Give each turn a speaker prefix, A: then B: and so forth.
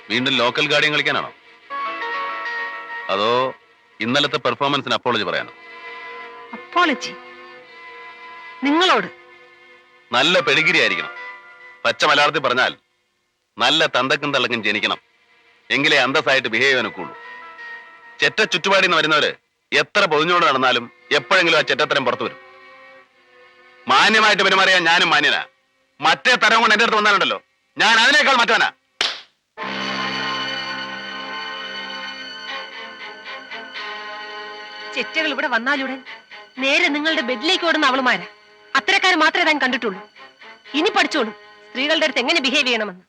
A: വീണ്ടും local guardian കളിക്കാനാണോ? അതോ ഇന്നലത്തെ പെർഫോമൻസിന് അപ്പോളജി പറയാനോ?
B: അപ്പോളജി നിങ്ങളോട്?
A: നല്ല പെഡിഗിരി ആയിരിക്കണം. പച്ച മലയാളത്തിൽ പറഞ്ഞാൽ നല്ല തന്തക്കും തള്ളക്കും ജനിക്കണം. എങ്കിലേ അന്തസ്സായിട്ട് ബിഹേവ് ചെയ്യാനൊക്കുള്ളൂ. ചെറ്റ ചുറ്റുപാടിൽ നിന്ന് വരുന്നവര് എത്ര പൊതിഞ്ഞോട് നടന്നാലും എപ്പോഴെങ്കിലും ആ ചെറ്റത്തരം പുറത്തു വരും. മാന്യമായിട്ട് പെരുമാറിയാൻ ഞാനും മാന്യനാ. മറ്റേ തരം കൊണ്ട് എന്റെ അടുത്ത് വന്നാലുണ്ടല്ലോ, ഞാൻ അതിനേക്കാൾ മറ്റവനാ.
B: ചെറ്റകൾ ഇവിടെ വന്നാലുടൻ നേരെ നിങ്ങളുടെ ബെഡിലേക്ക് ഓടുന്ന അവളുമാരാ. അത്തരക്കാരെ മാത്രമേ താൻ കണ്ടിട്ടുള്ളൂ. ഇനി പഠിച്ചോളൂ സ്ത്രീകളുടെ അടുത്ത് എങ്ങനെ ബിഹേവ് ചെയ്യണമെന്ന്.